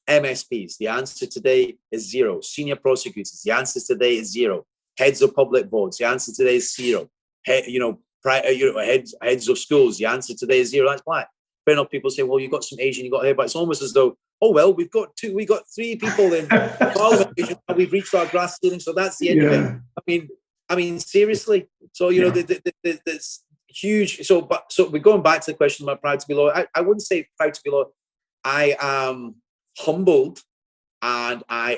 MSPs? The answer today is zero. Senior prosecutors? The answer today is zero. Heads of public boards? The answer today is zero. Heads of schools? The answer today is zero. That's black. Fair enough. People say, well, you got some Asian, you got here, but it's almost as though, oh well, we got 3 people in Parliament, and we've reached our glass ceiling, so that's the end of it. I mean, seriously. So that's huge. So we're going back to the question about proud to be lawyer. I wouldn't say proud to be lawyer. I am humbled, and I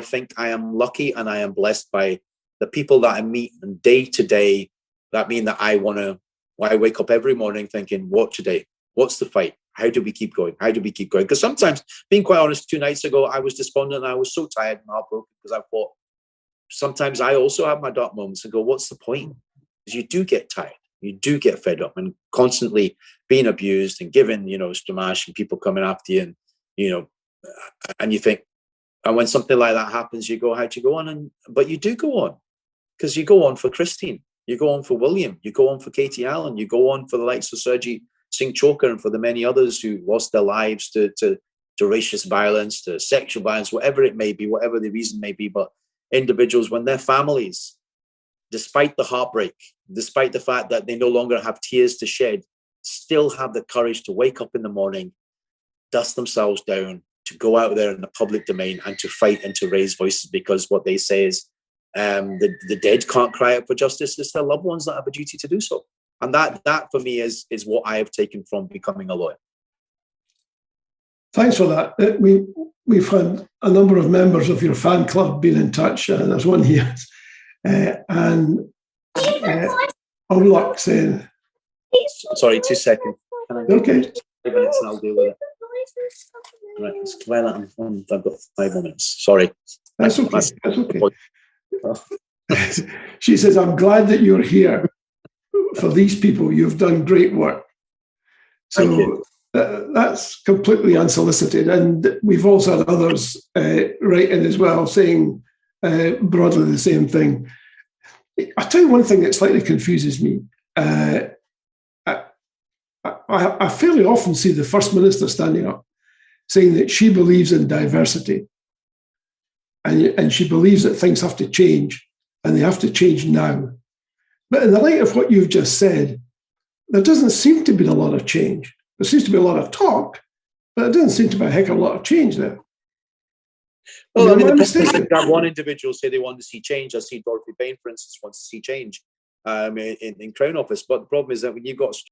think I am lucky, and I am blessed by the people that I meet and day to day. That mean that I wake up every morning thinking, what today? What's the fight? How do we keep going? How do we keep going? Because sometimes, being quite honest, 2 nights ago, I was despondent and I was so tired and heartbroken because I thought, sometimes I also have my dark moments and go, what's the point? Because you do get tired. You do get fed up and constantly being abused and given, stramash and people coming after you and, and you think, and when something like that happens, you go, how'd you go on? But you do go on because you go on for Christine. You go on for William. You go on for Katie Allen. You go on for the likes of Sergi Singh Choker and for the many others who lost their lives to racist violence, to sexual violence, whatever it may be, whatever the reason may be. But individuals, when their families, despite the heartbreak, despite the fact that they no longer have tears to shed, still have the courage to wake up in the morning, dust themselves down, to go out there in the public domain and to fight and to raise voices, because what they say is the dead can't cry out for justice. It's their loved ones that have a duty to do so. And that for me is what I have taken from becoming a lawyer. Thanks for that. We've had a number of members of your fan club been in touch. There's one here. Unlock saying... Sorry, 2 seconds. Okay. 5 minutes and I'll deal with it. Right, it's well, I've got 5 more minutes. Sorry. That's okay. That's okay. She says, I'm glad that you're here for these people. You've done great work. So that's completely unsolicited. And we've also had others write in as well saying broadly the same thing. I'll tell you one thing that slightly confuses me. I fairly often see the First Minister standing up saying that she believes in diversity and she believes that things have to change and they have to change now. But in the light of what you've just said, there doesn't seem to be a lot of change. There seems to be a lot of talk, but there doesn't seem to be a heck of a lot of change there. Well, I mean, that one individual say they want to see change. I see Dorothy Bain, for instance, wants to see change in Crown Office. But the problem is that when you've got